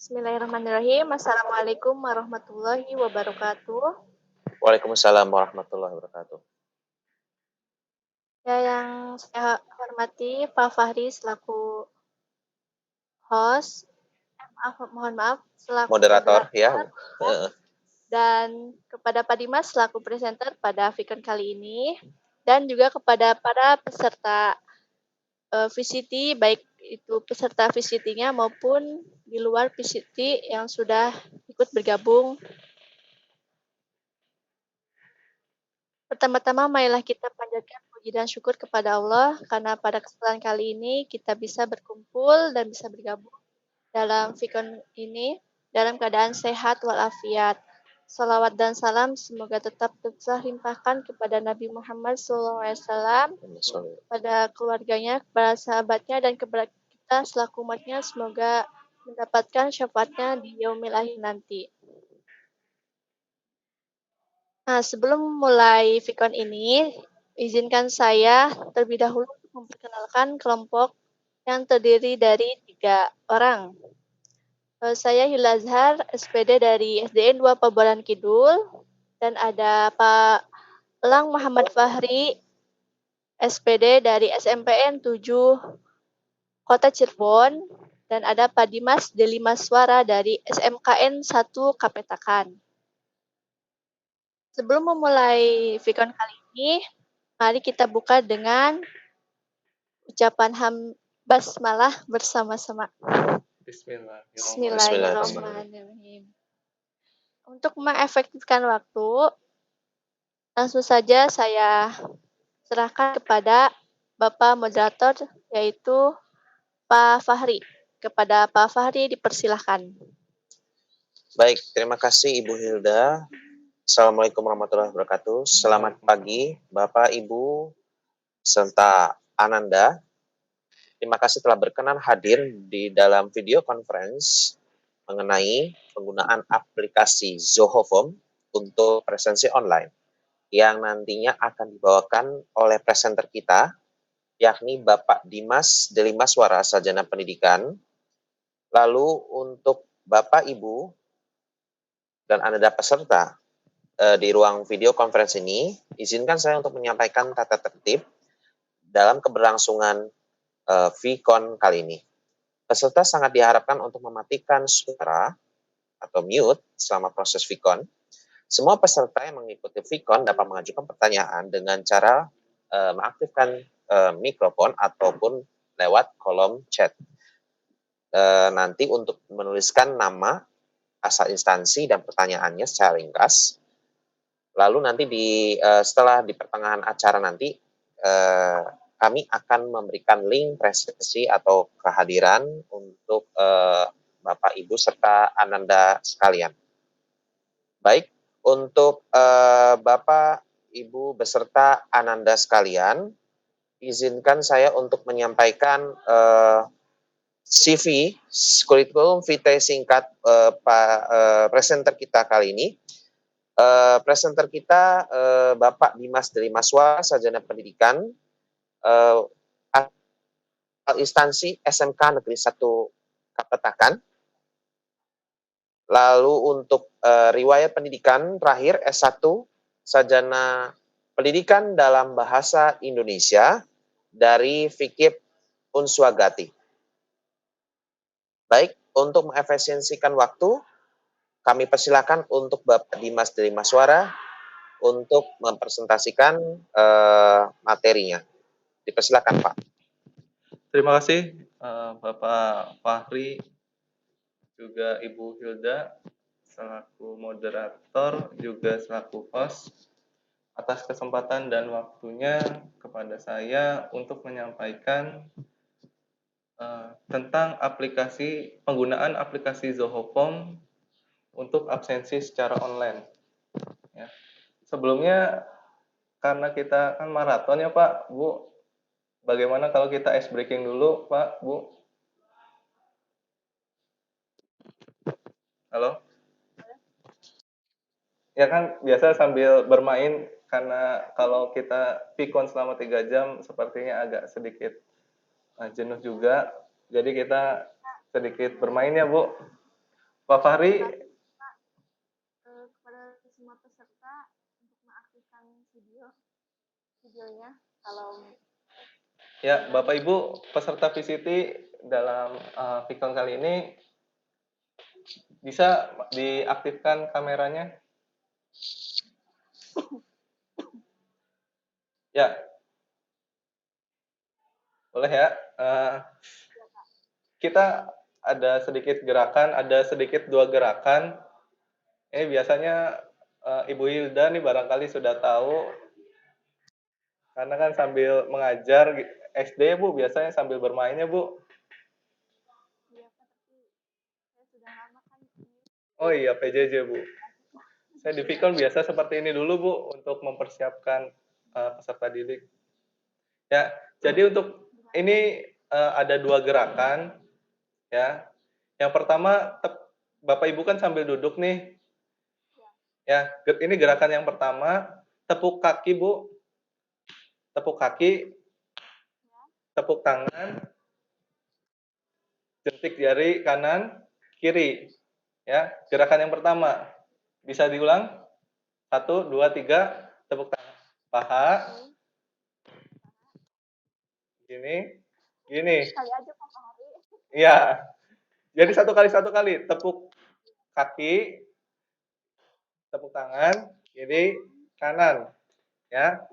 Bismillahirrahmanirrahim. Assalamualaikum warahmatullahi wabarakatuh. Waalaikumsalam warahmatullahi wabarakatuh. Ya, yang saya hormati Pak Fahri selaku host, mohon maaf, selaku Moderator ya. dan kepada Pak Dimas selaku presenter pada Vicon kali ini, dan juga kepada para peserta VCT, baik itu peserta VCT-nya maupun di luar VCT yang sudah ikut bergabung. Pertama-tama, marilah kita panjatkan puji dan syukur kepada Allah karena pada kesempatan kali ini kita bisa berkumpul dan bisa bergabung dalam Vicon ini dalam keadaan sehat walafiat. Salawat dan salam semoga tetap terlimpahkan kepada Nabi Muhammad SAW, kepada keluarganya, kepada sahabatnya, dan kepada kita selaku umatnya, semoga mendapatkan syafaatnya di yaumil akhir nanti. Nah, sebelum mulai Vicon ini, izinkan saya terlebih dahulu untuk memperkenalkan kelompok yang terdiri dari 3 orang. Saya Hilal Azhar, SPD dari SDN 2 Pabuaran Kidul, dan ada Pak Elang Muhammad Fahri, SPD dari SMPN 7 Kota Cirebon, dan ada Pak Dimas Deli Maswara dari SMKN 1 Kapetakan. Sebelum memulai Vicon kali ini, mari kita buka dengan ucapan basmalah bersama-sama. Bismillahirrahmanirrahim. Untuk mengefektifkan waktu, langsung saja saya serahkan kepada Bapak Moderator, yaitu Pak Fahri. Kepada Pak Fahri dipersilahkan. Baik, terima kasih Ibu Hilda. Assalamualaikum warahmatullahi wabarakatuh. Selamat pagi Bapak, Ibu, serta Ananda. Terima kasih telah berkenan hadir di dalam video conference mengenai penggunaan aplikasi Zoho Form untuk presensi online yang nantinya akan dibawakan oleh presenter kita, yakni Bapak Dimas Deli Maswara, Sarjana Pendidikan. Lalu untuk Bapak, Ibu, dan Anda peserta di ruang video conference ini, izinkan saya untuk menyampaikan tata tertib dalam keberlangsungan Vicon kali ini. Peserta sangat diharapkan untuk mematikan suara atau mute selama proses Vicon. Semua peserta yang mengikuti Vicon dapat mengajukan pertanyaan dengan cara mengaktifkan mikrofon ataupun lewat kolom chat. Nanti untuk menuliskan nama, asal instansi, dan pertanyaannya secara ringkas. Lalu nanti setelah di pertengahan acara nanti, kami akan memberikan link presensi atau kehadiran untuk Bapak, Ibu, serta Ananda sekalian. Baik, untuk Bapak, Ibu, beserta Ananda sekalian, izinkan saya untuk menyampaikan CV, kurikulum vitae singkat presenter kita kali ini. Presenter kita Bapak Dimas Deli Maswara, Sarjana Pendidikan, instansi SMK Negeri 1 Kapetakan. Lalu untuk riwayat pendidikan terakhir S1, Sarjana Pendidikan dalam Bahasa Indonesia dari Fikip Unswagati. Baik, untuk mengefisiensikan waktu, kami persilakan untuk Bapak Dimas Deli Maswara untuk mempresentasikan materinya. Dipersilakan, Pak. Terima kasih Bapak Fahri, juga Ibu Hilda selaku moderator, juga selaku host, atas kesempatan dan waktunya kepada saya untuk menyampaikan tentang penggunaan aplikasi Zoho Form untuk absensi secara online. Ya. Sebelumnya, karena kita kan maraton ya Pak, Bu, bagaimana kalau kita ice breaking dulu Pak, Bu? Halo? Ya kan biasa sambil bermain, karena kalau kita Vicon selama 3 jam sepertinya agak sedikit jenuh juga. Jadi kita sedikit bermain ya Bu. Pak Fahri, kepada semua peserta untuk mengaktifkan videonya. Kalau ya Bapak Ibu peserta VCT dalam Vicon kali ini bisa diaktifkan kameranya. Ya, boleh ya. Kita ada sedikit gerakan, ada sedikit dua gerakan. Ini biasanya Ibu Hilda nih barangkali sudah tahu, karena kan sambil mengajar SD Bu, biasanya sambil bermainnya Bu. iya Pak, tapi saya sudah lama kan Oh iya PJJ Bu. Saya di Vicon biasa seperti ini dulu Bu untuk mempersiapkan peserta didik. Ya, jadi untuk ini ada dua gerakan ya. Yang pertama Bapak Ibu kan sambil duduk nih. Ya, ini gerakan yang pertama, tepuk kaki Bu. Tepuk kaki, tepuk tangan, jentik jari kanan, kiri. Ya, gerakan yang pertama. Bisa diulang? 1, 2, 3, tepuk tangan. Paha. Gini. Gini. sekali aja Pak Fahri. Iya. Jadi satu kali. Tepuk kaki, tepuk tangan, kiri, kanan. Ya.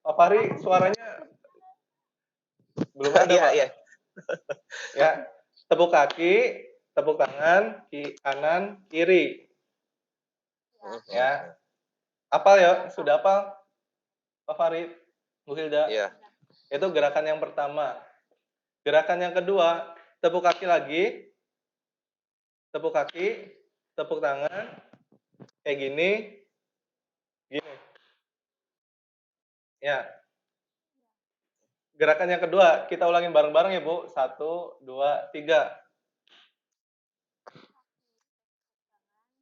Pak Fahri, suaranya belum ada, Iya, Pak. iya. Ya. Tepuk kaki, tepuk tangan, kanan, kiri. Ya. Apal ya? Sudah apal? Pak Fahri, Bu Hilda? Iya. Itu gerakan yang pertama. Gerakan yang kedua, tepuk kaki lagi. Tepuk kaki, tepuk tangan. Kayak gini. Gini. Ya. Gerakan yang kedua, kita ulangin bareng-bareng ya, Bu. 1, 2, 3.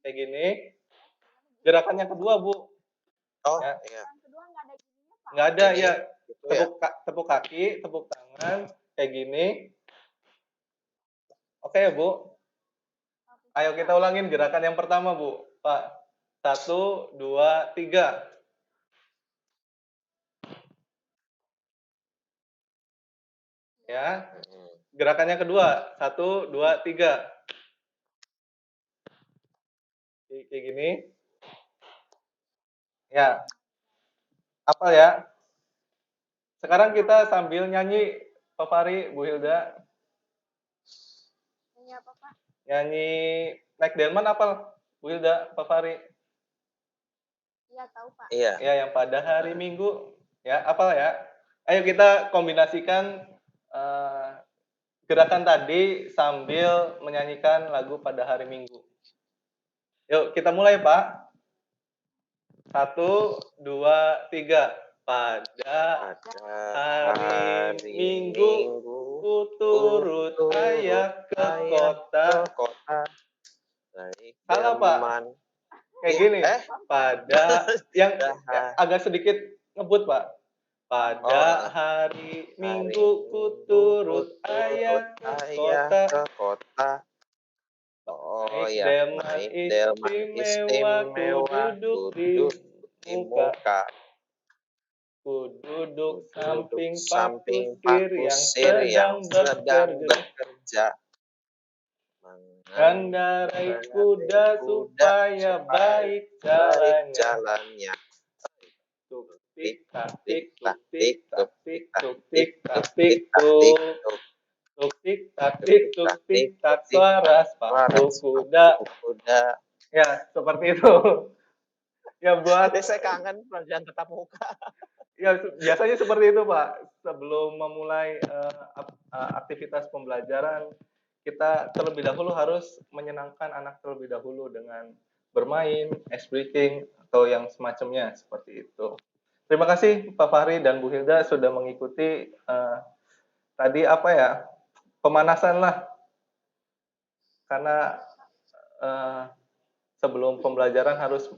Kayak gini. Gerakan yang kedua, Bu. Oh, Ya. iya. Yang kedua nggak ada gininya Pak. Nggak ada, Ini, ya. gitu ya. Tepuk kaki, tepuk tangan. Kayak gini. Oke ya, Bu? Ayo kita ulangin gerakan yang pertama, Bu. Pak. 1, 2, 3. Ya. Gerakan yang kedua. 1, 2, 3. Kayak gini. Ya. Apa ya? Sekarang kita sambil nyanyi, Pak Fahri, Bu Hilda. Nyanyi apa Pak? Nyanyi Naik Delman apa, Bu Hilda, Pak Fahri? Iya tahu Pak. Iya. Ya, yang pada hari Minggu. Ya, apa ya? Ayo kita kombinasikan gerakan tadi sambil menyanyikan lagu pada hari Minggu. Yuk, kita mulai, Pak. 1, 2, 3. Pada hari Minggu, ku turut ayah ke kota. Salah, Pak. Kayak gini. Pada yang agak sedikit ngebut, Pak. Pada hari Minggu ku turut ayah ke kota. Oh Naik ya, delman istimewa, ku duduk di muka. Ku duduk samping Pak Kusir yang sedang bekerja. Mengendarai kuda supaya baik jalannya. Tuk tik tak tik, tuk tik tak tik, tuk tik tak tik, tuk. Tuk tik tak tik, tuk tik tak, suara sepatu kuda. Ya, seperti itu. Ya buat Saya kangen pelajaran tatap muka. ya biasanya seperti itu, Pak. Sebelum memulai aktivitas pembelajaran, kita terlebih dahulu harus menyenangkan anak terlebih dahulu dengan bermain, ice breaking, atau yang semacamnya seperti itu. Terima kasih Pak Fahri dan Bu Hilda sudah mengikuti tadi apa ya, pemanasan lah. Karena sebelum pembelajaran harus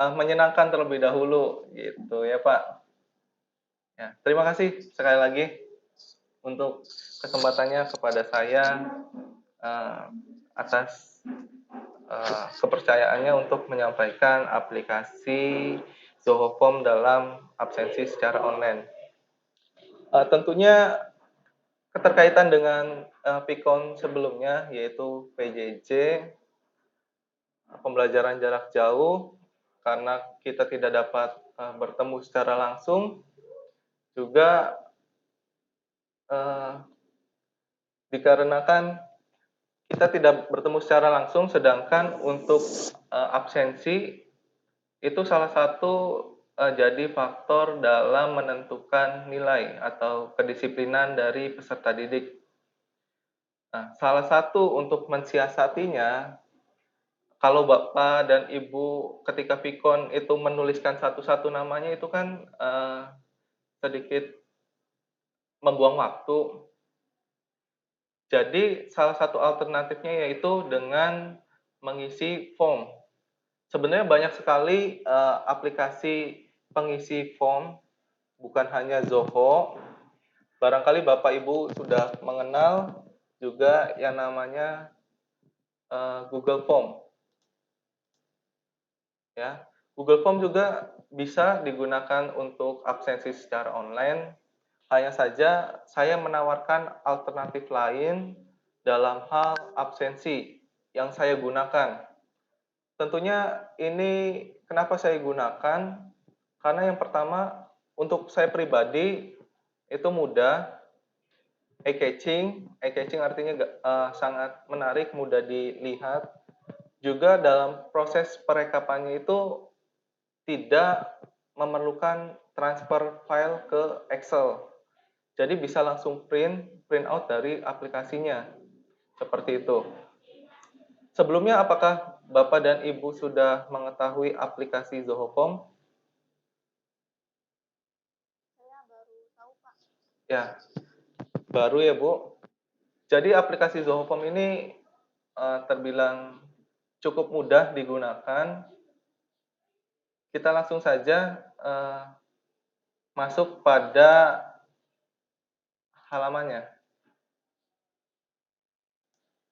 menyenangkan terlebih dahulu gitu ya Pak. Ya, terima kasih sekali lagi untuk kesempatannya kepada saya atas kepercayaannya untuk menyampaikan aplikasi Zoho Form dalam absensi secara online. Tentunya keterkaitan dengan Pikon sebelumnya, yaitu PJJ, pembelajaran jarak jauh, karena kita tidak dapat bertemu secara langsung, juga dikarenakan kita tidak bertemu secara langsung, sedangkan untuk absensi itu salah satu jadi faktor dalam menentukan nilai atau kedisiplinan dari peserta didik. Nah, salah satu untuk mensiasatinya, kalau Bapak dan Ibu ketika Pikon itu menuliskan satu-satu namanya itu kan sedikit membuang waktu. Jadi salah satu alternatifnya yaitu dengan mengisi form. Sebenarnya banyak sekali aplikasi pengisi form, bukan hanya Zoho. Barangkali Bapak Ibu sudah mengenal juga yang namanya Google Form. Ya, Google Form juga bisa digunakan untuk absensi secara online. Hanya saja saya menawarkan alternatif lain dalam hal absensi yang saya gunakan. Tentunya ini kenapa saya gunakan? Karena yang pertama, untuk saya pribadi itu mudah, eye-catching artinya sangat menarik, mudah dilihat. Juga dalam proses perekapannya itu tidak memerlukan transfer file ke Excel. Jadi bisa langsung print out dari aplikasinya. Seperti itu. Sebelumnya apakah Bapak dan Ibu sudah mengetahui aplikasi Zoho Form? Saya baru tahu, Pak. Ya, baru ya Bu. Jadi aplikasi Zoho Form ini terbilang cukup mudah digunakan. Kita langsung saja masuk pada halamannya.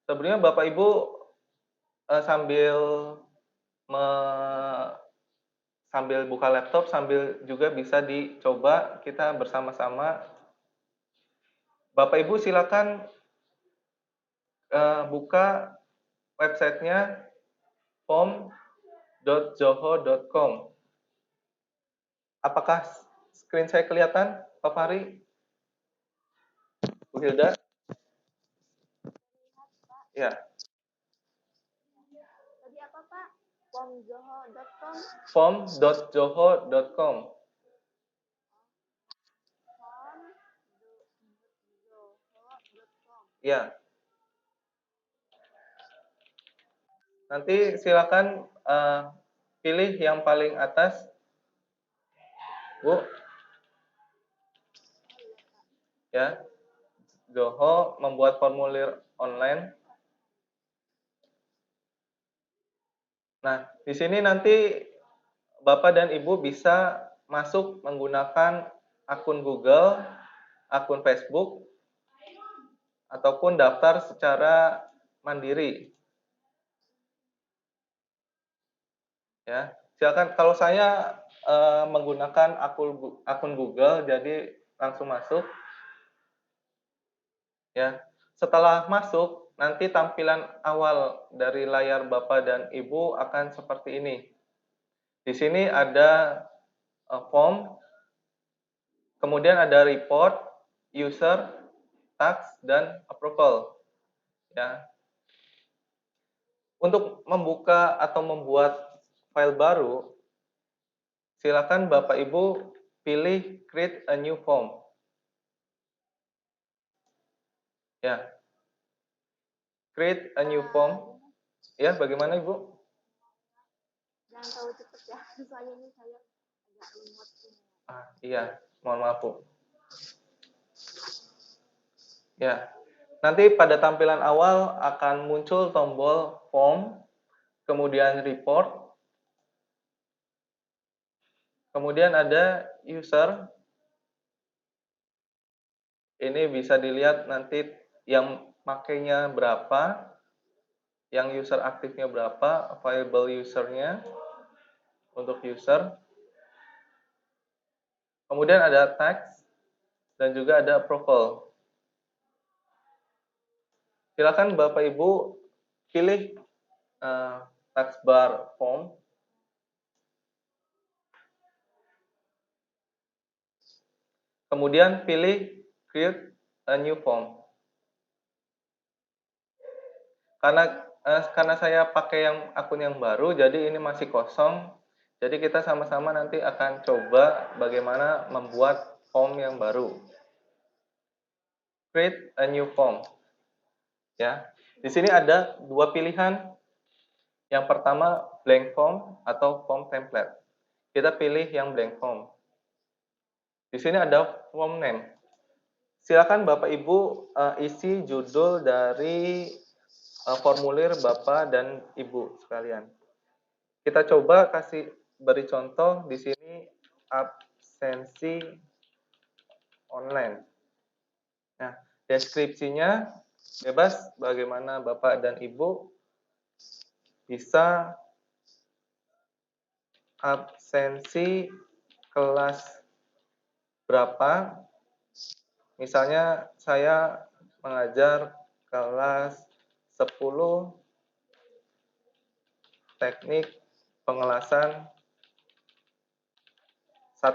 Sebelumnya Bapak Ibu sambil buka laptop, sambil juga bisa dicoba kita bersama-sama. Bapak Ibu silakan buka websitenya form.zoho.com. Apakah screen saya kelihatan, Pak Fahri? Bu Hilda? Ya. Tadi apa, Pak? Formzoho.com. Form.zoho.com. Ya. Nanti silakan pilih yang paling atas, Bu. Ya. Zoho membuat formulir online. Nah, di sini nanti Bapak dan Ibu bisa masuk menggunakan akun Google, akun Facebook, ataupun daftar secara mandiri. Ya, silakan. Kalau saya menggunakan akun Google, jadi langsung masuk. Ya, setelah masuk, nanti tampilan awal dari layar Bapak dan Ibu akan seperti ini. Di sini ada form, kemudian ada report, user, task, dan approval. Ya. Untuk membuka atau membuat file baru, silakan Bapak Ibu pilih create a new form. Ya. Create a new form. Ya, bagaimana Ibu? Jangan terlalu cepat ya, soalnya ini saya agak lemot. Iya, mohon maaf Bu. Ya, nanti pada tampilan awal akan muncul tombol form, kemudian report, kemudian ada user. Ini bisa dilihat nanti yang makainya berapa. yang user aktifnya berapa, available usernya untuk user. Kemudian ada text dan juga ada approval. Silakan Bapak Ibu pilih text bar form. Kemudian pilih create a new form. Karena saya pakai akun yang baru, jadi ini masih kosong. Jadi kita sama-sama nanti akan coba bagaimana membuat form yang baru. Create a new form. Ya, di sini ada dua pilihan. Yang pertama blank form atau form template. Kita pilih yang blank form. Di sini ada form name. Silakan Bapak Ibu isi judul dari formulir Bapak dan Ibu sekalian. Kita coba beri contoh di sini absensi online. Nah, deskripsinya bebas bagaimana Bapak dan Ibu bisa absensi kelas berapa. Misalnya saya mengajar kelas 10 teknik pengelasan 1.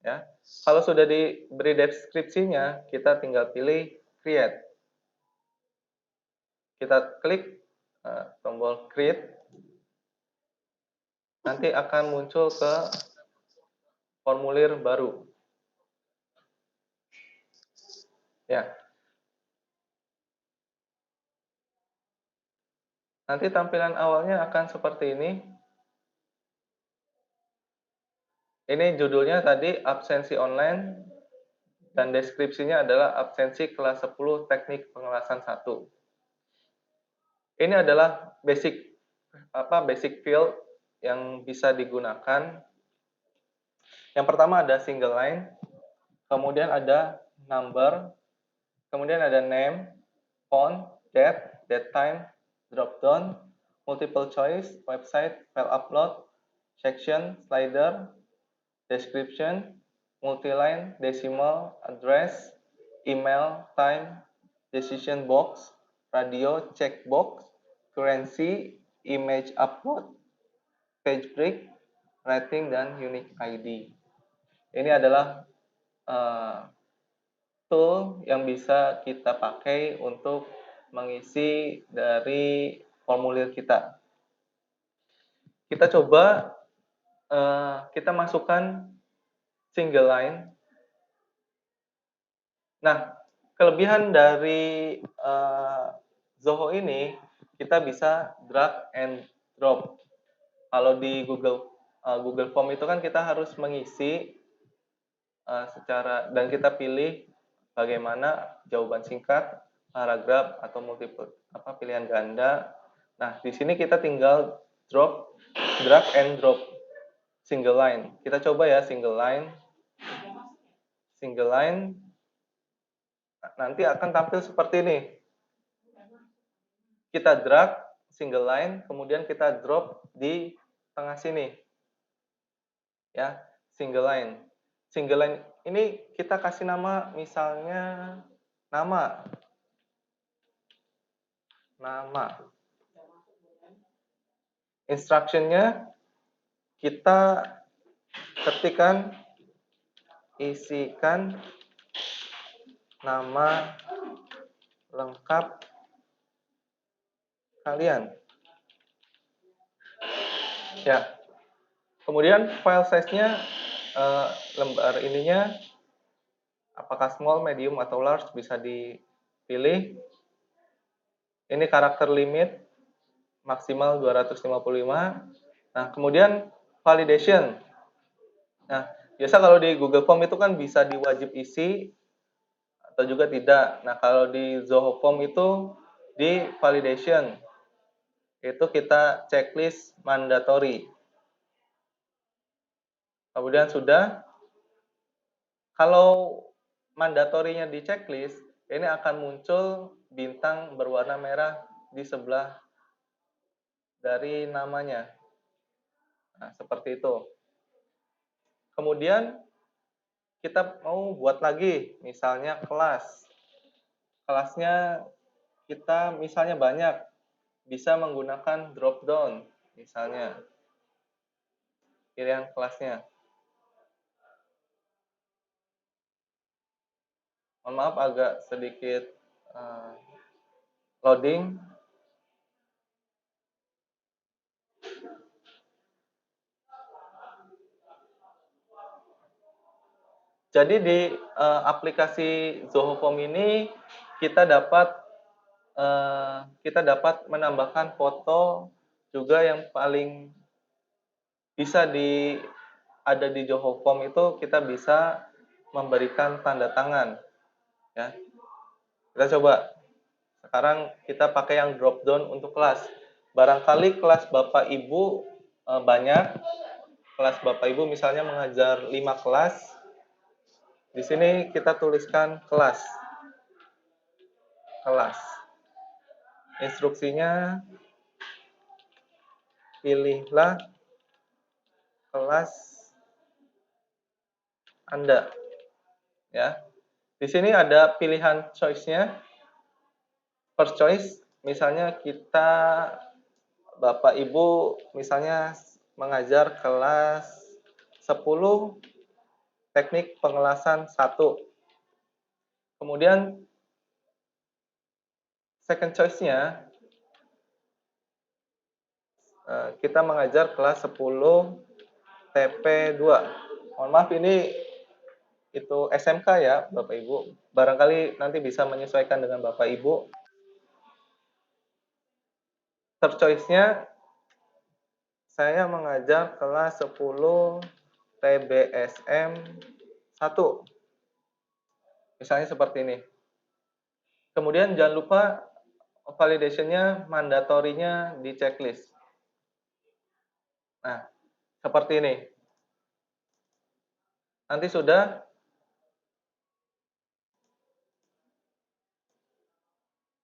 Ya. Kalau sudah diberi deskripsinya, kita tinggal pilih create. Kita klik tombol create. Nanti akan muncul ke formulir baru. Ya. Nanti tampilan awalnya akan seperti ini. Ini judulnya tadi absensi online dan deskripsinya adalah absensi kelas 10 teknik pengelasan 1. Ini adalah basic field yang bisa digunakan. Yang pertama ada single line, kemudian ada number, kemudian ada name, font, date time, drop down, multiple choice, website, file upload, section, slider, description, multi-line, decimal, address, email, time, decision box, radio, checkbox, currency, image upload, page break, rating, dan unique ID. Ini adalah tool yang bisa kita pakai untuk mengisi dari formulir kita. Kita coba kita masukkan single line. Nah, kelebihan dari Zoho ini, kita bisa drag and drop. Kalau di Google Form itu kan kita harus mengisi dan kita pilih bagaimana jawaban singkat, paragraf atau pilihan ganda. Nah, di sini kita tinggal drag and drop single line. Kita coba ya single line. Single line nanti akan tampil seperti ini. Kita drag single line, kemudian kita drop di tengah sini. Ya, single line. Single line ini kita kasih nama, misalnya nama. Instruction-nya kita ketikkan, isikan nama lengkap kalian. Ya. Kemudian file size-nya lembar ininya apakah small, medium atau large bisa dipilih. Ini karakter limit maksimal 255. Nah, kemudian validation. Nah, biasa kalau di Google Form itu kan bisa diwajib isi atau juga tidak. Nah, kalau di Zoho Form itu di validation. Itu kita checklist mandatory. Kemudian sudah. Kalau mandatorinya di checklist, ini akan muncul bintang berwarna merah di sebelah dari namanya. Nah, seperti itu. Kemudian kita mau buat lagi, misalnya kelas. Kelasnya kita misalnya banyak, bisa menggunakan drop down, misalnya pilihan kelasnya. Mohon maaf agak sedikit loading. Jadi di aplikasi Zoho Form ini kita dapat menambahkan foto juga yang paling bisa ada di Zoho Form itu kita bisa memberikan tanda tangan, ya. Kita coba. Sekarang kita pakai yang drop down untuk kelas. Barangkali kelas Bapak Ibu banyak. Kelas Bapak Ibu misalnya mengajar 5 kelas. Di sini kita tuliskan kelas. Kelas. Instruksinya, pilihlah kelas Anda. Ya. Di sini ada pilihan choice-nya. First choice, misalnya Bapak Ibu misalnya mengajar kelas 10 teknik pengelasan 1. Kemudian second choice-nya kita mengajar kelas 10 TP2. Mohon maaf ini itu SMK ya Bapak Ibu. Barangkali nanti bisa menyesuaikan dengan Bapak Ibu. Third choice-nya saya mengajar kelas 10 TBSM 1. Misalnya seperti ini. Kemudian jangan lupa validation-nya, mandatorinya di checklist. Nah, seperti ini. Nanti sudah.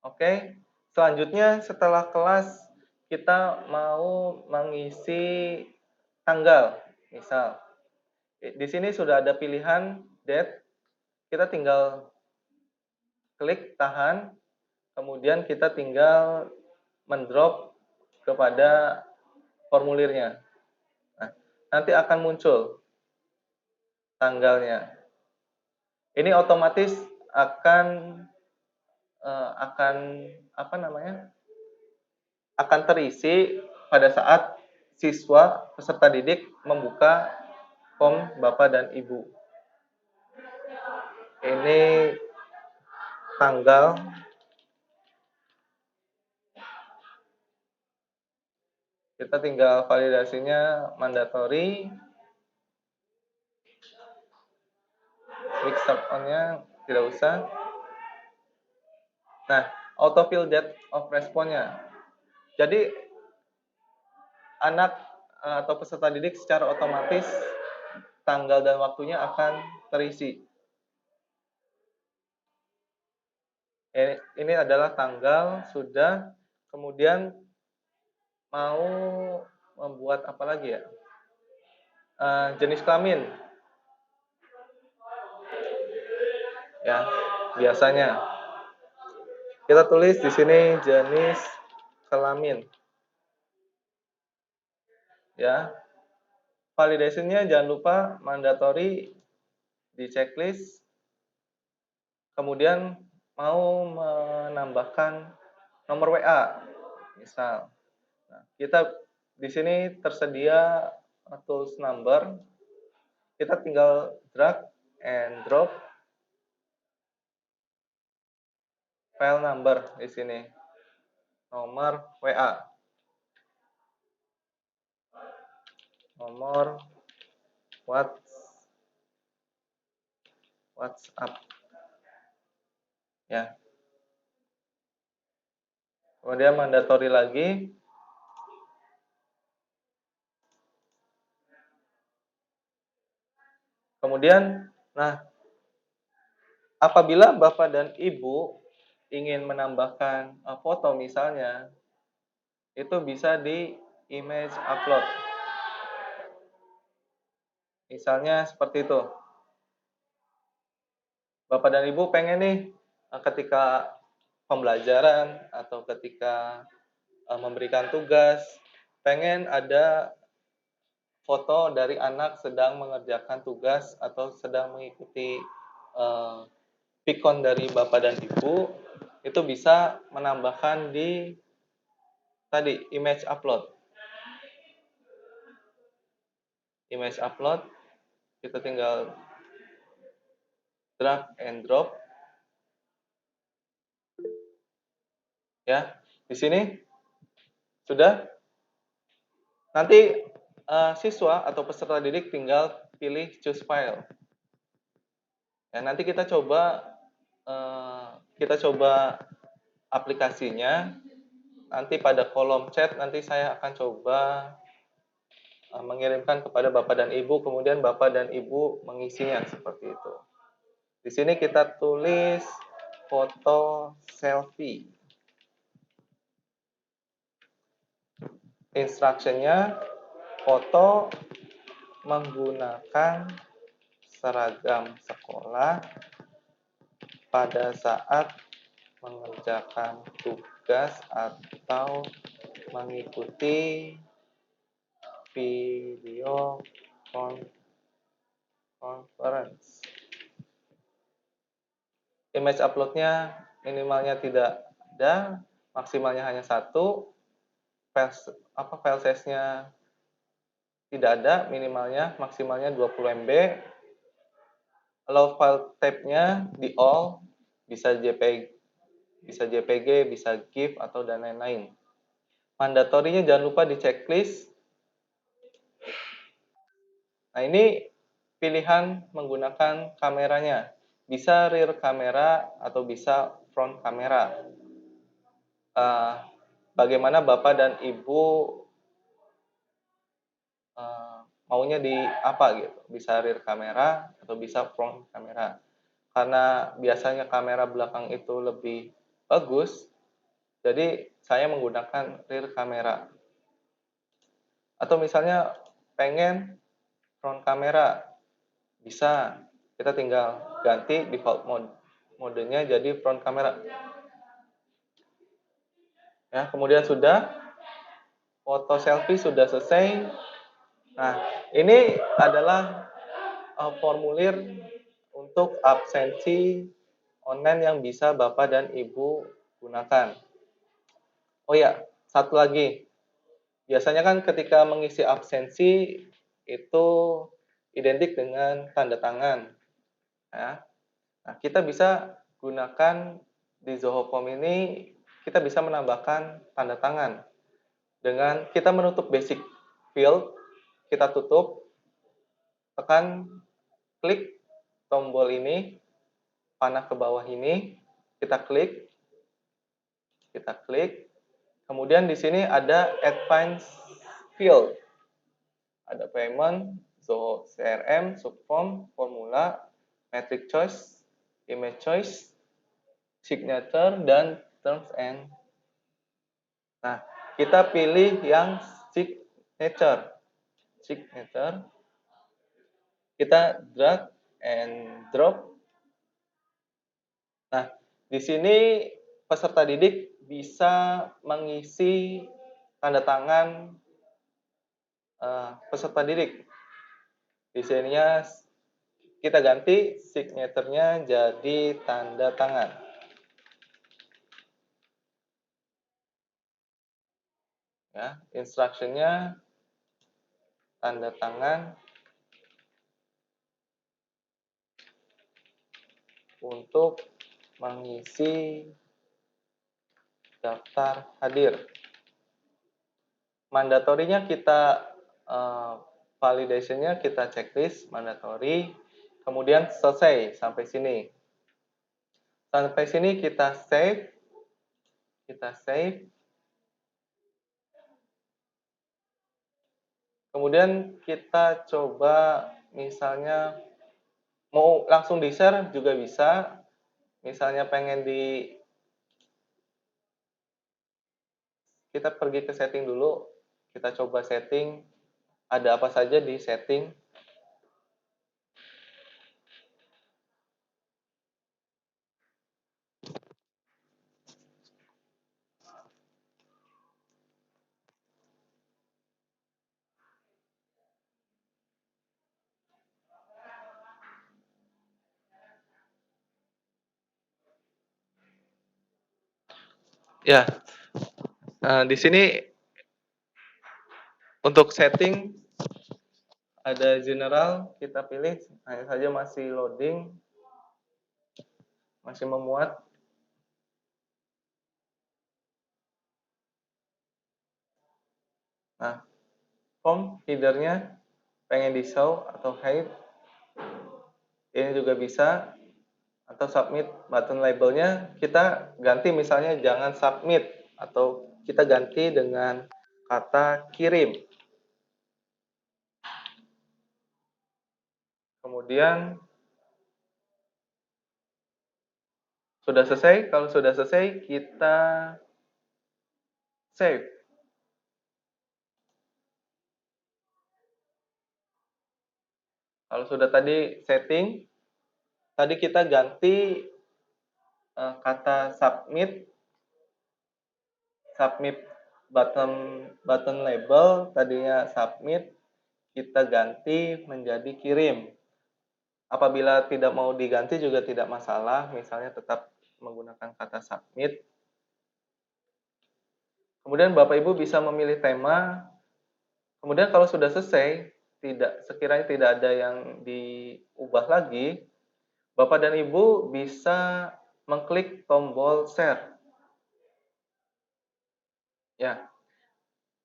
Oke. Selanjutnya setelah kelas kita mau mengisi tanggal. Misal di sini sudah ada pilihan date. Kita tinggal klik tahan. Kemudian kita tinggal mendrop kepada formulirnya. Nah, nanti akan muncul tanggalnya. Ini otomatis akan akan terisi pada saat siswa peserta didik membuka form Bapak dan Ibu. Ini tanggal. Kita tinggal validasinya mandatory. Klik start on-nya tidak usah. Nah, autofill date of response-nya. Jadi anak atau peserta didik secara otomatis tanggal dan waktunya akan terisi. Ini adalah tanggal sudah, kemudian mau membuat apa lagi ya? Jenis kelamin. Ya, biasanya kita tulis di sini jenis kelamin. Ya. Validation-nya jangan lupa mandatory di checklist. Kemudian mau menambahkan nomor WA. Misal. Nah, kita di sini tersedia tools number. Kita tinggal drag and drop file number di sini. Nomor WA. Nomor WhatsApp. Ya. Kemudian mandatory lagi. Kemudian, nah, apabila Bapak dan Ibu ingin menambahkan foto misalnya, itu bisa di image upload. Misalnya seperti itu. Bapak dan Ibu pengen nih ketika pembelajaran atau ketika memberikan tugas, pengen ada foto dari anak sedang mengerjakan tugas atau sedang mengikuti pikon dari Bapak dan Ibu, itu bisa menambahkan di tadi image upload. Image upload, kita tinggal drag and drop. Ya, di sini sudah. Nanti siswa atau peserta didik tinggal pilih choose file. Ya, nanti kita coba aplikasinya. Nanti pada kolom chat nanti saya akan coba mengirimkan kepada Bapak dan Ibu, kemudian Bapak dan Ibu mengisinya seperti itu. Di sini kita tulis foto selfie. Instruction-nya foto menggunakan seragam sekolah pada saat mengerjakan tugas atau mengikuti video conference. Image upload-nya minimalnya tidak ada, maksimalnya hanya 1. File size-nya tidak ada, minimalnya, maksimalnya 20 MB. Allow file type-nya di all, bisa JPG, bisa GIF atau dan lain-lain. Mandatorinya jangan lupa di checklist. Nah, ini pilihan menggunakan kameranya. Bisa rear kamera atau bisa front kamera. Bagaimana Bapak dan Ibu maunya di apa gitu. Bisa rear kamera atau bisa front kamera. Karena biasanya kamera belakang itu lebih bagus, jadi saya menggunakan rear kamera. Atau misalnya pengen front kamera, bisa. Kita tinggal ganti default modenya jadi front kamera. Ya, kemudian sudah foto selfie sudah selesai. Nah, ini adalah formulir untuk absensi online yang bisa Bapak dan Ibu gunakan. Oh ya, satu lagi. Biasanya kan ketika mengisi absensi itu identik dengan tanda tangan. Ya. Nah, kita bisa gunakan di Zoho Form ini, kita bisa menambahkan tanda tangan. Dengan kita menutup basic field, kita tutup, tekan klik tombol ini, panah ke bawah ini, kita klik, kemudian di sini ada advanced field, ada payment, Zoho CRM, subform, formula, metric choice, image choice, signature, dan terms and. Nah, kita pilih yang signature. Kita drag and drop. Nah, di sini peserta didik bisa mengisi tanda tangan peserta didik. Di sininya kita ganti signature-nya jadi tanda tangan. Ya, instruction-nya tanda tangan untuk mengisi daftar hadir. Mandatorinya kita validation-nya kita checklist mandatory, kemudian selesai sampai sini. Sampai sini kita save. Kemudian kita coba misalnya mau langsung di-share juga bisa. Misalnya pengen kita pergi ke setting dulu. Kita coba setting. Ada apa saja di setting. Ya, di sini untuk setting ada general, kita pilih, hanya saja masih loading, masih memuat. Nah, form headernya pengen di show atau hide, ini juga bisa. Atau submit button labelnya kita ganti, misalnya jangan submit, atau kita ganti dengan kata kirim. Kemudian sudah selesai. Kalau sudah selesai, kita save. Kalau sudah tadi setting, tadi kita ganti kata submit button label, tadinya submit, kita ganti menjadi kirim. Apabila tidak mau diganti juga tidak masalah, misalnya tetap menggunakan kata submit. Kemudian Bapak Ibu bisa memilih tema. Kemudian kalau sudah selesai, sekiranya tidak ada yang diubah lagi, Bapak dan Ibu bisa mengklik tombol share. Ya,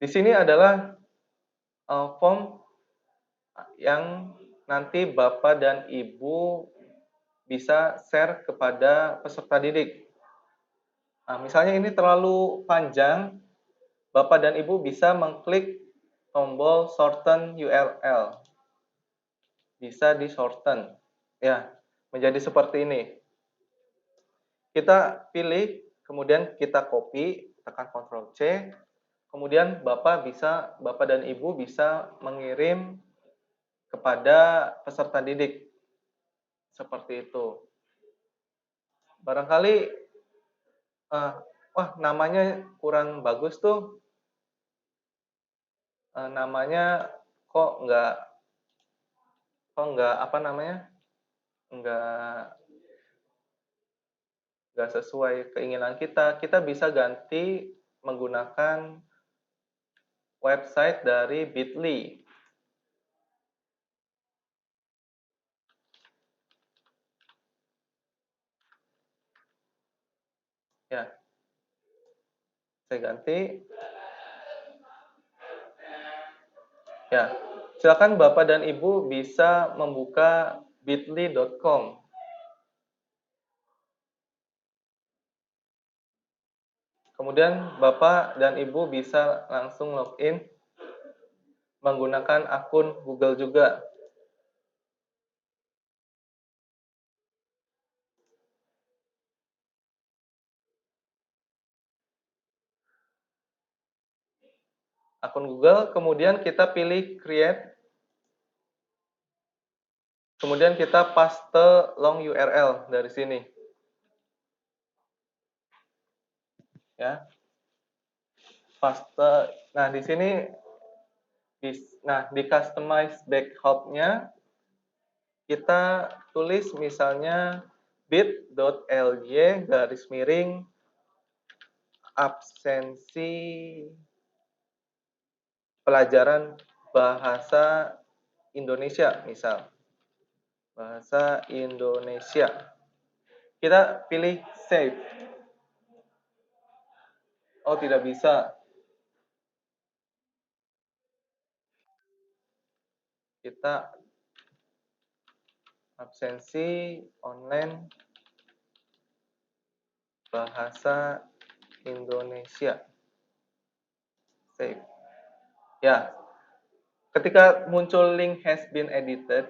di sini adalah form yang nanti Bapak dan Ibu bisa share kepada peserta didik. Nah, misalnya ini terlalu panjang, Bapak dan Ibu bisa mengklik tombol shorten URL. Bisa di shorten. Ya, menjadi seperti ini. Kita pilih, kemudian kita copy, tekan Ctrl C, kemudian Bapak dan Ibu bisa mengirim kepada peserta didik. Seperti itu. Barangkali, wah namanya kurang bagus tuh. Namanya kok nggak nggak sesuai keinginan kita. Kita bisa ganti menggunakan website dari Bitly. Ya, saya ganti. Ya, silakan Bapak dan Ibu bisa membuka bitly.com. Kemudian Bapak dan Ibu bisa langsung login menggunakan akun Google juga. Akun Google, kemudian kita pilih create. Kemudian kita paste long URL dari sini. Ya. Paste. Nah, di sini di customize backup-nya kita tulis misalnya bit.ly absensi pelajaran bahasa Indonesia, misal. Bahasa Indonesia. Kita pilih save. Oh, tidak bisa. Kita absensi online bahasa Indonesia. Save. Ya. Ketika muncul link has been edited,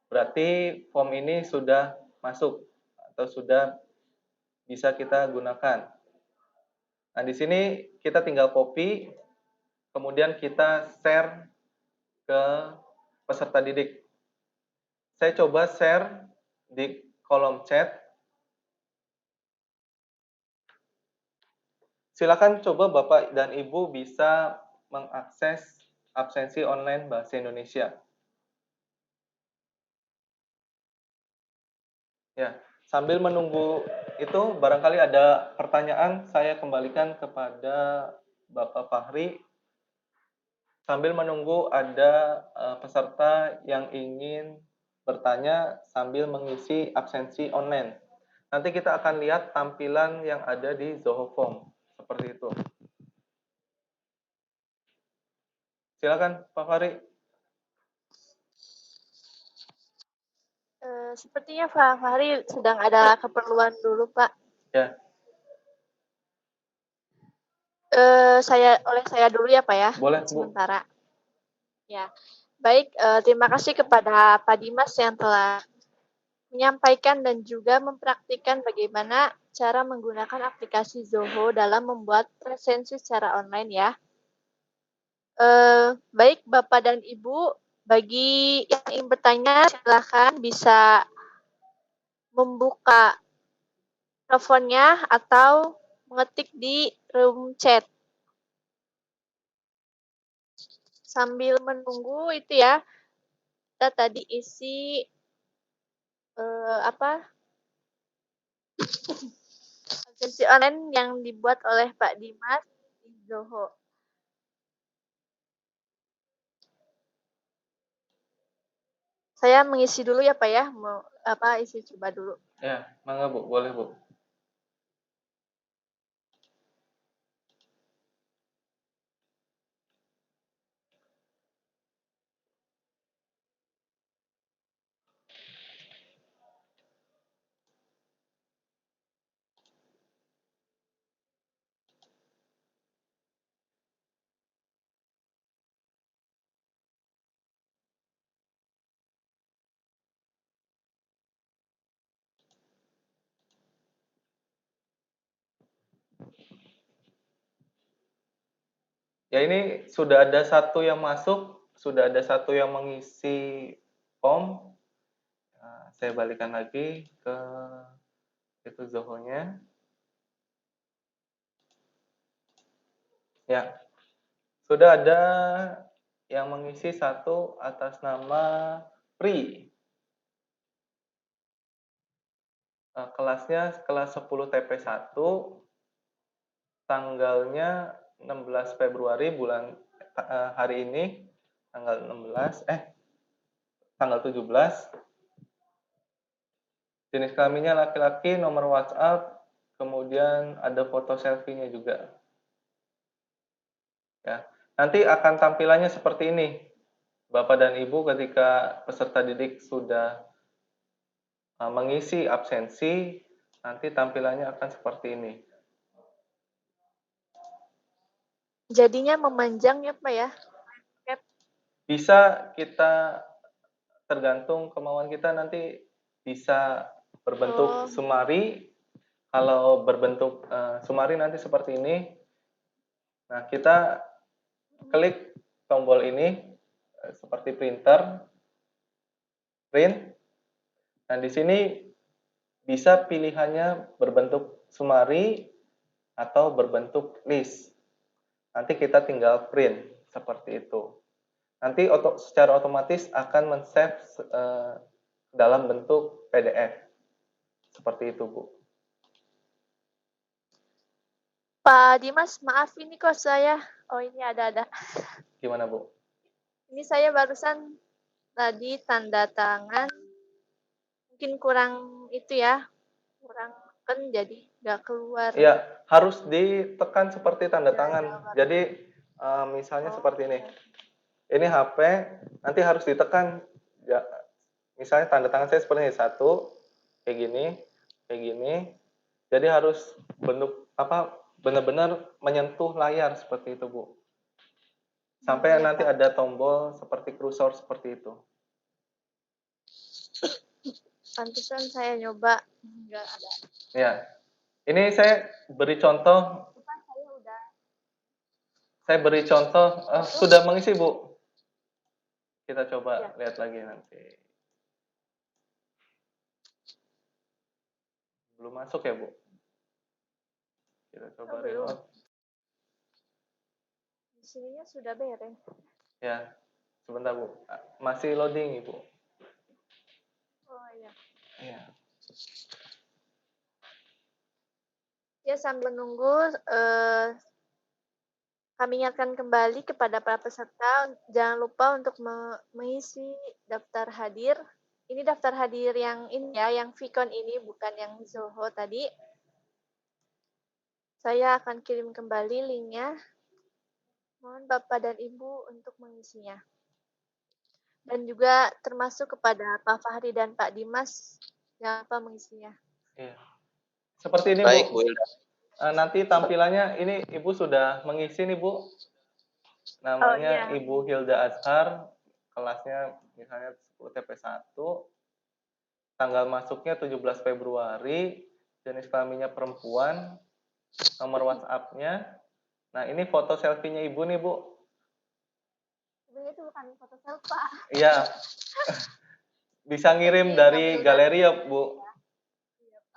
berarti form ini sudah masuk atau sudah bisa kita gunakan. Nah, di sini kita tinggal copy, kemudian kita share ke peserta didik. Saya coba share di kolom chat. Silakan coba Bapak dan Ibu bisa mengakses absensi online bahasa Indonesia. Ya, sambil menunggu itu barangkali ada pertanyaan, saya kembalikan kepada Bapak Fahri. Sambil menunggu ada peserta yang ingin bertanya sambil mengisi absensi online. Nanti kita akan lihat tampilan yang ada di Zoho Form seperti itu. Silakan Pak Fahri. Sepertinya Pak Fahri sedang ada keperluan dulu, Pak. Ya, Saya dulu ya, Pak ya, boleh Bu. sementara. Ya, baik. Terima kasih kepada Pak Dimas yang telah menyampaikan dan juga mempraktikkan bagaimana cara menggunakan aplikasi Zoho dalam membuat presensi secara online ya. Baik Bapak dan Ibu, bagi yang ingin bertanya silakan bisa membuka teleponnya atau mengetik di room chat. Sambil menunggu itu ya, kita tadi isi absensi online yang dibuat oleh Pak Dimas di Zoho. Saya mengisi dulu ya Pak ya, isi coba dulu. Ya, mangga Bu, boleh Bu. Ya, ini sudah ada satu yang masuk, sudah ada satu yang mengisi form. Nah, saya balikan lagi ke itu Zoho-nya. Ya, sudah ada yang mengisi satu atas nama Pri. Kelasnya kelas 10 TP1, tanggalnya 16 Februari hari ini, tanggal 17, jenis kelaminnya laki-laki, nomor WhatsApp, kemudian ada foto selfie-nya juga. Ya, nanti akan tampilannya seperti ini. Bapak dan Ibu ketika peserta didik sudah mengisi absensi, nanti tampilannya akan seperti ini. Jadinya memanjang ya Pak ya? Bisa kita tergantung kemauan kita, nanti bisa berbentuk sumari. Kalau berbentuk sumari nanti seperti ini. Nah, kita klik tombol ini seperti printer, print. Nah, di sini bisa pilihannya berbentuk sumari atau berbentuk list. Nanti kita tinggal print seperti itu. Nanti secara otomatis akan men-save dalam bentuk PDF. Seperti itu, Bu. Pak Dimas, maaf ini kok saya. Oh, ini ada. Gimana, Bu? Ini saya barusan tadi tanda tangan. Mungkin kurang itu ya. Kurang kan jadi nggak keluar. Iya, harus ditekan seperti tanda tangan. Jadi misalnya seperti ini. Ini HP, nanti harus ditekan. Ya, misalnya tanda tangan saya seperti ini, satu, kayak gini. Jadi harus benar-benar menyentuh layar seperti itu, Bu. Sampai Iya, nanti Pak. ada tombol seperti kursor seperti itu. Pantesan saya nyoba nggak ada. Ya, ini saya beri contoh saya beri contoh, sudah mengisi Bu. Kita coba lihat lagi nanti. Belum masuk ya Bu? Kita coba belum. reload. Di sininya sudah beres. Ya, sebentar Bu. Masih loading Ibu. Oh iya. Iya. Ya, sambil menunggu, kami ingatkan kembali kepada para peserta, jangan lupa untuk mengisi daftar hadir. Ini daftar hadir yang ini ya, yang Vicon ini, bukan yang Zoho tadi. Saya akan kirim kembali linknya. Mohon Bapak dan Ibu untuk mengisinya. Dan juga termasuk kepada Pak Fahri dan Pak Dimas, jangan lupa mengisinya. Iya. Seperti ini Baik, Bu. Bu Hilda. Nanti tampilannya ini Ibu sudah mengisi nih Bu. Namanya iya. Ibu Hilda Azhar, kelasnya misalnya 10 TP1, tanggal masuknya 17 Februari, jenis kelaminnya perempuan, nomor WhatsApp-nya. Nah, ini foto selfie-nya Ibu nih, Bu. Sebenarnya itu bukan foto selfie, Pak. Iya. Bisa ngirim dari galeri ya, Bu.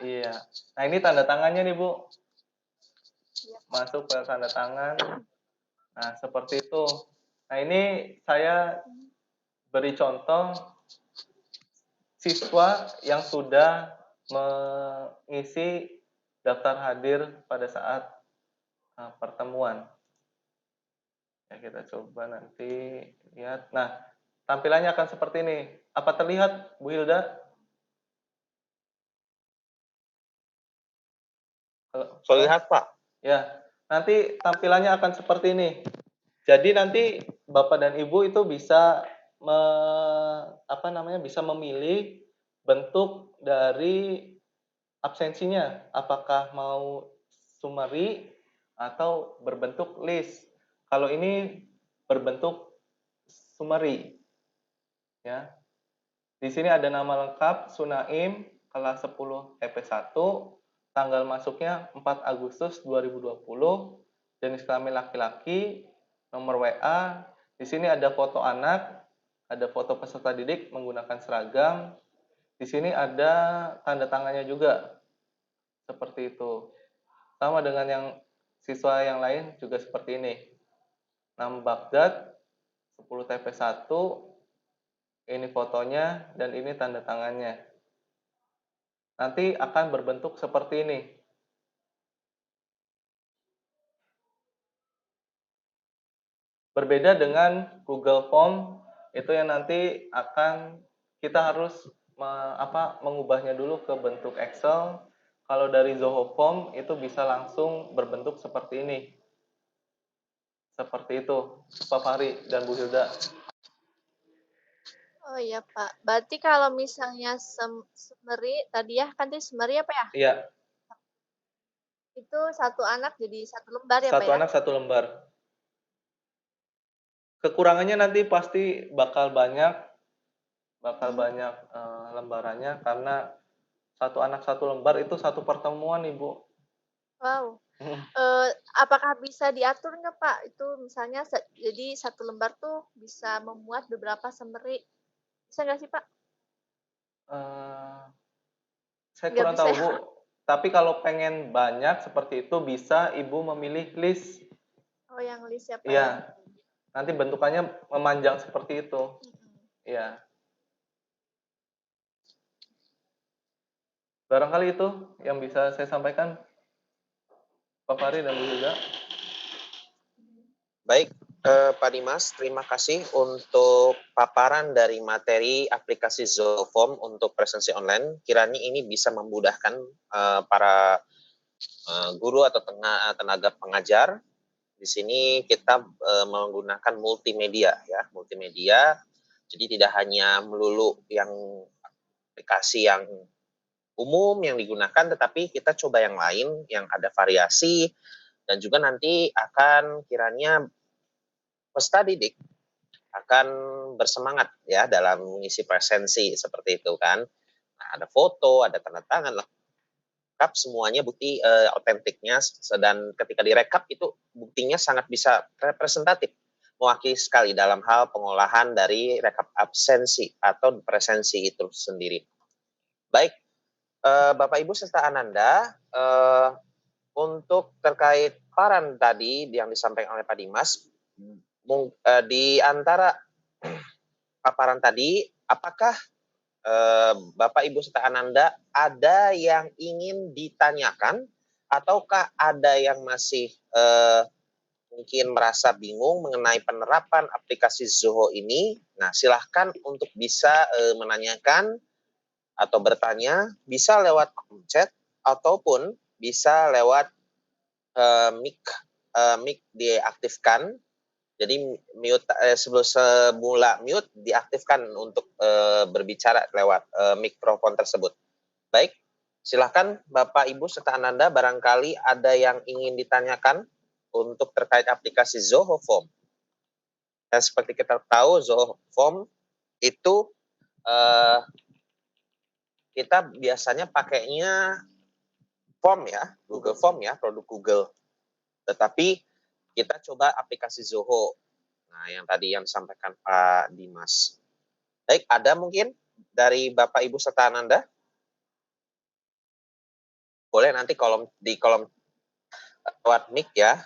Iya. Nah, ini tanda tangannya nih, Bu. Masuk ke tanda tangan. Nah, seperti itu. Nah, ini saya beri contoh siswa yang sudah mengisi daftar hadir pada saat pertemuan. Ya, kita coba nanti lihat. Nah, tampilannya akan seperti ini. Apa terlihat, Bu Hilda? Terlihat, Pak. Ya, nanti tampilannya akan seperti ini. Jadi nanti Bapak dan Ibu itu bisa bisa memilih bentuk dari absensinya, apakah mau summary atau berbentuk list. Kalau ini berbentuk summary, ya. Di sini ada nama lengkap Sunaim kelas 10 TP1, tanggal masuknya 4 Agustus 2020, jenis kelamin laki-laki, nomor WA. Di sini ada foto anak, ada foto peserta didik menggunakan seragam. Di sini ada tanda tangannya juga. Seperti itu. Sama dengan yang siswa yang lain juga seperti ini. Nama Baghdad 10 TP1, ini fotonya dan ini tanda tangannya. Nanti akan berbentuk seperti ini. Berbeda dengan Google Form, itu yang nanti akan kita harus mengubahnya dulu ke bentuk Excel. Kalau dari Zoho Form itu bisa langsung berbentuk seperti ini. Seperti itu, Pak Fahri dan Bu Hilda. Oh iya Pak, berarti kalau misalnya summary tadi ya, kan tadi summary apa ya? Iya. Itu satu anak jadi satu lembar ya Pak Satu ya? anak satu lembar. Kekurangannya nanti pasti bakal banyak lembarannya karena satu anak satu lembar itu satu pertemuan Ibu. Wow. Apakah bisa diatur nggak Pak? Itu misalnya jadi satu lembar tuh bisa memuat beberapa summary. Bisa nggak sih Pak? Saya Nggak kurang bisa tahu ya? Bu. Tapi kalau pengen banyak seperti itu bisa Ibu memilih list. Oh yang list ya Pak Iya. ya? Nanti bentukannya memanjang seperti itu. Iya. Barangkali itu yang bisa saya sampaikan, Pak Fahri dan Bu Hilda. Baik, Pak Dimas, terima kasih untuk paparan dari materi aplikasi Zoom untuk presensi online. Kiranya ini bisa memudahkan para guru atau tenaga pengajar. Di sini kita menggunakan multimedia, ya, multimedia. Jadi tidak hanya melulu yang aplikasi yang umum yang digunakan, tetapi kita coba yang lain yang ada variasi dan juga nanti akan kiranya peserta didik akan bersemangat ya dalam mengisi presensi seperti itu kan. Nah, ada foto, ada tanda tangan, rekap semuanya bukti otentiknya, dan ketika direkap itu buktinya sangat bisa representatif, mewakili sekali dalam hal pengolahan dari rekap absensi atau presensi itu sendiri. Baik, Bapak Ibu serta Ananda, untuk terkait paparan tadi yang disampaikan oleh Pak Dimas, di antara paparan tadi, apakah Bapak Ibu serta Ananda ada yang ingin ditanyakan ataukah ada yang masih mungkin merasa bingung mengenai penerapan aplikasi Zoho ini? Nah, silahkan untuk bisa menanyakan atau bertanya, bisa lewat chat ataupun bisa lewat mic diaktifkan. Jadi mute semula mute diaktifkan untuk berbicara lewat mikrofon tersebut. Baik, silahkan Bapak Ibu serta Ananda barangkali ada yang ingin ditanyakan untuk terkait aplikasi Zoho Form. Dan seperti kita tahu Zoho Form itu kita biasanya pakainya Form ya, Google Form ya, produk Google. Tetapi kita coba aplikasi Zoho. Nah, yang tadi yang disampaikan Pak Dimas. Baik, ada mungkin dari Bapak Ibu serta Ananda? Boleh nanti di kolom lewat mic ya,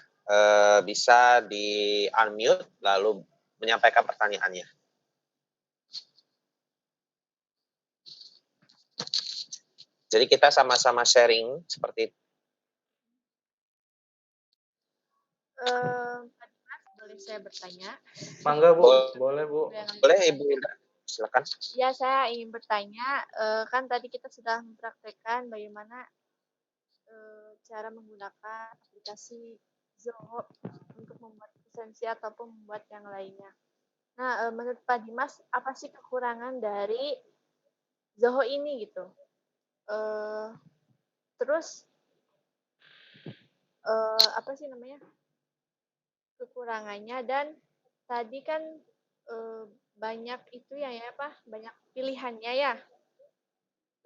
bisa di unmute lalu menyampaikan pertanyaannya. Jadi kita sama-sama sharing seperti itu. Pak Dimas, boleh saya bertanya? Mangga Bu, boleh Bu. Boleh Ibu Hilda, silakan. Ya, saya ingin bertanya, kan tadi kita sudah mempraktekkan bagaimana cara menggunakan aplikasi Zoho untuk membuat presensi ataupun membuat yang lainnya. Nah, menurut Pak Dimas, apa sih kekurangan dari Zoho ini gitu? Terus apa sih namanya? Kekurangannya, dan tadi kan banyak itu ya apa? Banyak pilihannya ya.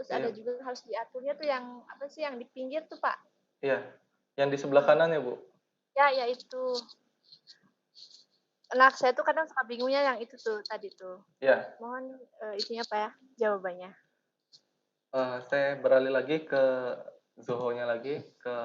Terus ada juga harus diaturnya tuh yang apa sih yang di pinggir tuh, Pak? Iya, yang di sebelah kanan ya Bu? Ya itu. Nah, saya tuh kadang suka bingungnya yang itu tuh tadi tuh. Iya. Mohon isinya Pak ya, jawabannya. Saya beralih lagi ke Zoho-nya lagi, ke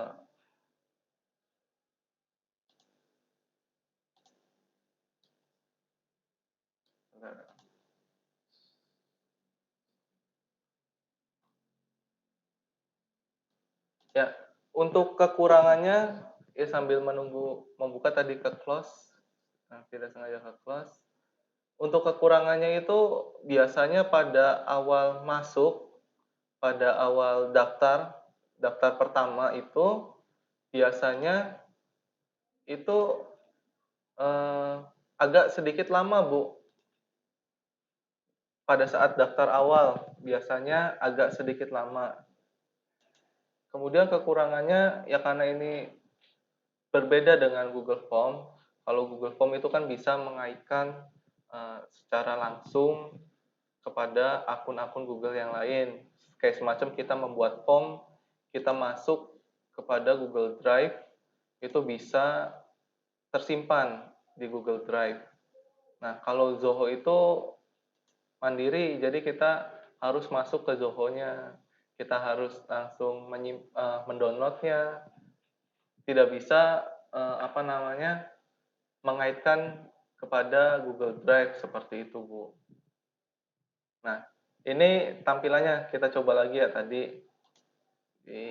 ya, untuk kekurangannya ya sambil menunggu membuka tadi ke close, tidak sengaja ke close. Untuk kekurangannya itu biasanya pada awal masuk, pada awal daftar pertama itu biasanya itu agak sedikit lama Bu. Pada saat daftar awal biasanya agak sedikit lama. Kemudian kekurangannya ya karena ini berbeda dengan Google Form. Kalau Google Form itu kan bisa mengaitkan secara langsung kepada akun-akun Google yang lain. Kayak semacam kita membuat form, kita masuk kepada Google Drive, itu bisa tersimpan di Google Drive. Nah, kalau Zoho itu mandiri, jadi kita harus masuk ke Zoho-nya, kita harus langsung mendownloadnya, tidak bisa mengaitkan kepada Google Drive seperti itu, Bu. Nah, ini tampilannya kita coba lagi ya tadi di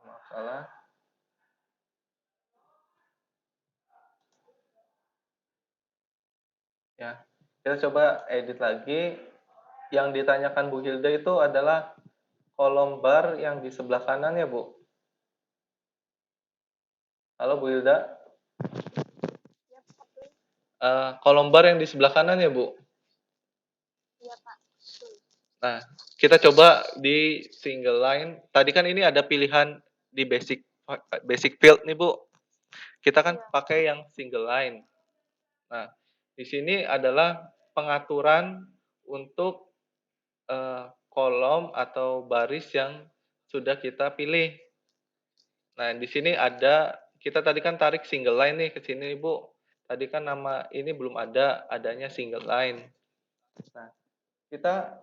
maaf salah. Ya, kita coba edit lagi. Yang ditanyakan Bu Hilda itu adalah kolom bar yang di sebelah kanan ya, Bu. Halo Bu Hilda. Kolom bar yang di sebelah kanan ya, Bu. Iya, Pak. Nah, kita coba di single line. Tadi kan ini ada pilihan di basic field nih, Bu. Kita kan pakai yang single line. Nah, di sini adalah pengaturan untuk kolom atau baris yang sudah kita pilih. Nah, di sini ada, kita tadi kan tarik single line nih ke sini, Ibu. Tadi kan nama ini belum ada, adanya single line. Nah, kita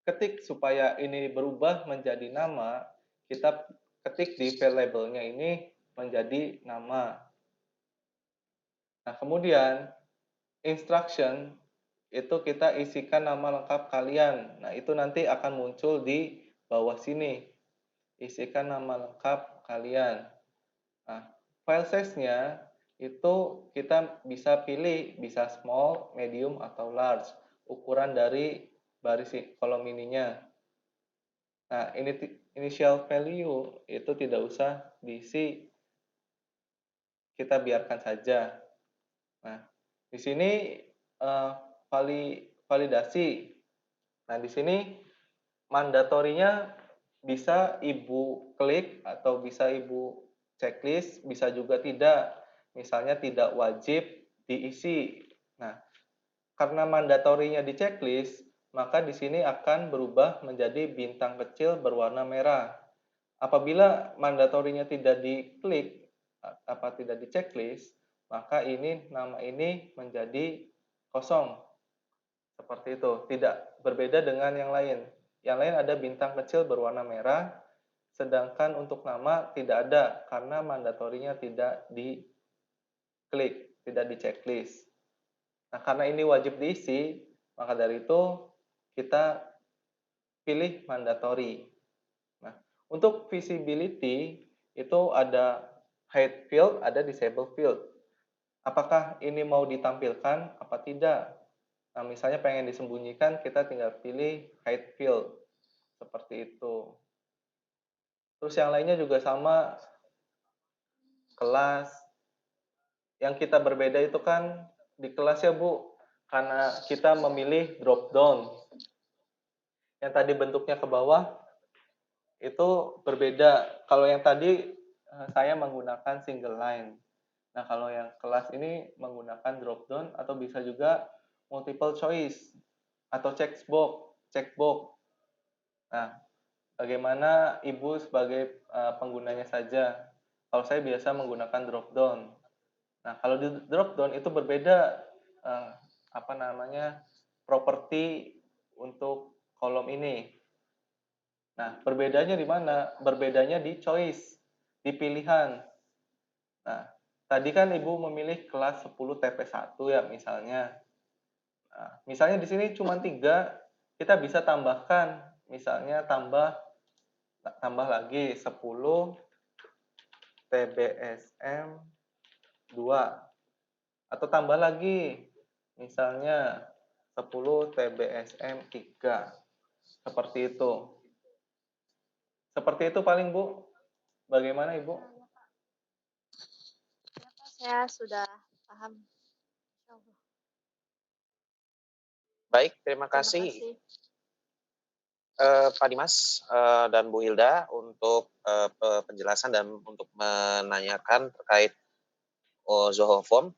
ketik supaya ini berubah menjadi nama, kita ketik di variable-nya ini menjadi nama. Nah, kemudian instruction itu kita isikan nama lengkap kalian. Nah, itu nanti akan muncul di bawah sini. Isikan nama lengkap kalian. Nah, file size-nya itu kita bisa pilih, bisa small, medium, atau large. Ukuran dari baris kolom ininya. Nah, initial value itu tidak usah diisi, kita biarkan saja. Nah, di sini validasi. Nah, di sini mandatorinya bisa Ibu klik atau bisa Ibu checklist, bisa juga tidak. Misalnya tidak wajib diisi. Nah, karena mandatorinya di checklist, maka di sini akan berubah menjadi bintang kecil berwarna merah. Apabila mandatorinya tidak diklik, tidak di checklist, maka nama ini menjadi kosong. Seperti itu, tidak berbeda dengan yang lain. Yang lain ada bintang kecil berwarna merah, sedangkan untuk nama tidak ada karena mandatorinya tidak diklik, tidak di checklist. Nah, karena ini wajib diisi, maka dari itu kita pilih mandatory. Nah, untuk visibility itu ada hide field, ada disable field. Apakah ini mau ditampilkan apa tidak? Nah, misalnya pengen disembunyikan, kita tinggal pilih hide field. Seperti itu. Terus yang lainnya juga sama, kelas. Yang kita berbeda itu kan di kelas ya, Bu, karena kita memilih drop down. Yang tadi bentuknya ke bawah, itu berbeda. Kalau yang tadi saya menggunakan single line. Nah, kalau yang kelas ini menggunakan drop down atau bisa juga multiple choice atau checkbox. Nah, bagaimana Ibu sebagai penggunanya saja? Kalau saya biasa menggunakan drop down. Nah, kalau di drop down itu berbeda properti untuk kolom ini. Nah, berbedanya di mana? Berbedanya di choice, di pilihan. Nah, tadi kan Ibu memilih kelas 10 TP1 ya misalnya. Nah, misalnya di sini cuma 3, kita bisa tambahkan. Misalnya tambah lagi 10 TBSM 2. Atau tambah lagi, misalnya 10 TBSM 3. Seperti itu. Seperti itu paling, Bu. Bagaimana, Ibu? Ya, Pak, saya sudah paham. Baik, terima Terima kasih. kasih. Pak Dimas dan Bu Hilda untuk penjelasan dan untuk menanyakan terkait Zoho Form.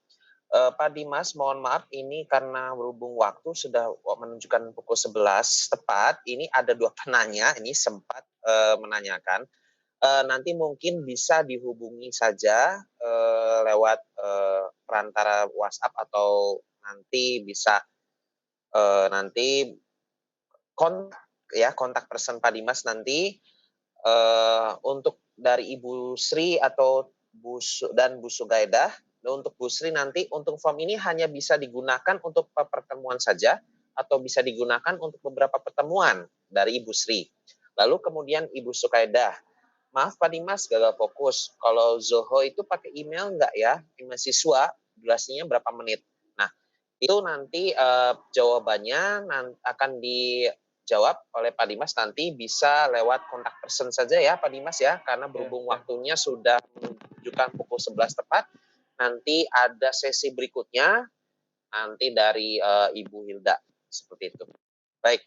Pak Dimas, mohon maaf ini karena berhubung waktu sudah menunjukkan pukul 11 tepat, ini ada 2 penanya, ini sempat menanyakan. Nanti mungkin bisa dihubungi saja lewat perantara WhatsApp atau nanti bisa nanti kontak person Pak Dimas nanti untuk dari Ibu Sri atau Bu Sugaidah. Untuk Bu Sri nanti untuk form ini hanya bisa digunakan untuk pertemuan saja atau bisa digunakan untuk beberapa pertemuan dari Ibu Sri. Lalu kemudian Ibu Sugaidah, maaf Pak Dimas gagal fokus. Kalau Zoho itu pakai email enggak ya? Email siswa, durasinya berapa menit? Nah, itu nanti jawabannya akan dijawab oleh Pak Dimas nanti bisa lewat kontak person saja ya Pak Dimas ya, karena berhubung waktunya sudah menunjukkan pukul 11 tepat. Nanti ada sesi berikutnya nanti dari Ibu Hilda seperti itu. Baik,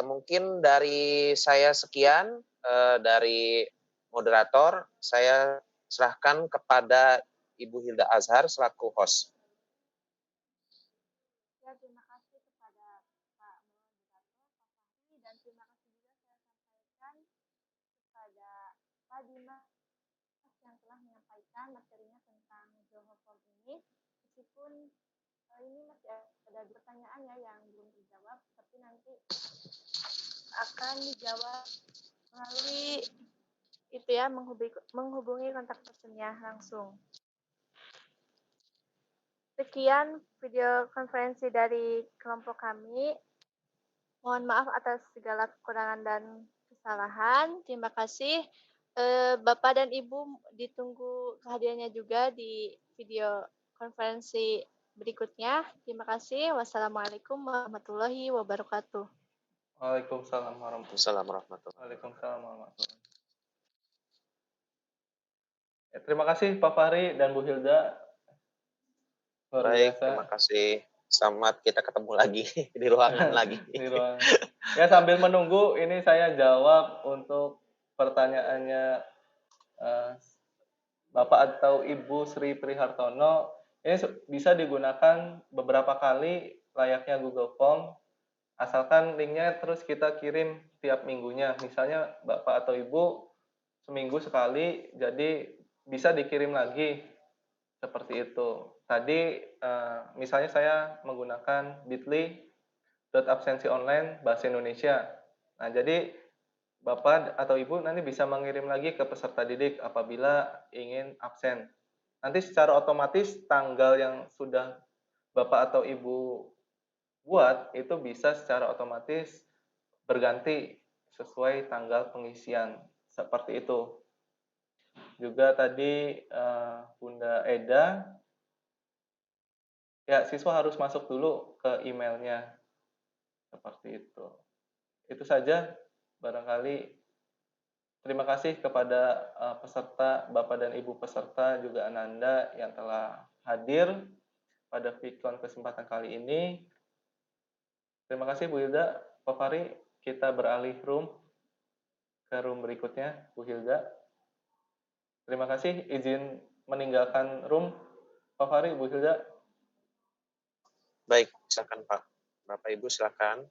mungkin dari saya sekian dari moderator, saya serahkan kepada Ibu Hilda Azhar selaku host. Ya, terima kasih kepada Pak terima kasih yang telah menyampaikan materinya tentang Zoho Form ini. Meskipun ini masih ada pertanyaan ya yang belum dijawab, tapi nanti akan dijawab melalui itu ya, menghubungi kontak personnya langsung. Sekian video konferensi dari kelompok kami. Mohon maaf atas segala kekurangan dan kesalahan. Terima kasih. Bapak dan Ibu ditunggu kehadirannya juga di video konferensi berikutnya. Terima kasih. Wassalamualaikum warahmatullahi wabarakatuh. Waalaikumsalam warahmatullahi Assalamualaikum warahmatullahi wabarakatuh. Waalaikumsalam warahmatullahi. Terima kasih Pak Fahri dan Bu Hilda. Luar Baik, biasa. terima kasih. Selamat kita ketemu lagi di ruangan lagi. Di ruangan. Ya, sambil menunggu ini saya jawab untuk pertanyaannya Bapak atau Ibu Sri Prihartono. Ini bisa digunakan beberapa kali layaknya Google Form, asalkan linknya terus kita kirim tiap minggunya. Misalnya Bapak atau Ibu seminggu sekali, jadi bisa dikirim lagi seperti itu. Tadi misalnya saya menggunakan bit.ly.absensi online bahasa Indonesia. Nah, jadi Bapak atau Ibu nanti bisa mengirim lagi ke peserta didik apabila ingin absen. Nanti secara otomatis tanggal yang sudah Bapak atau Ibu buat itu bisa secara otomatis berganti sesuai tanggal pengisian. Seperti itu. Juga tadi Bunda Eda, ya siswa harus masuk dulu ke emailnya. Seperti itu. Itu saja barangkali. Terima kasih kepada peserta, Bapak dan Ibu peserta, juga Ananda yang telah hadir pada Vikon kesempatan kali ini. Terima kasih Bu Hilda, Pak Fahri. Kita beralih ke room berikutnya, Bu Hilda. Terima kasih, izin meninggalkan room, Pak Fahri, Bu Hilda. Baik, silakan Pak. Bapak Ibu silakan.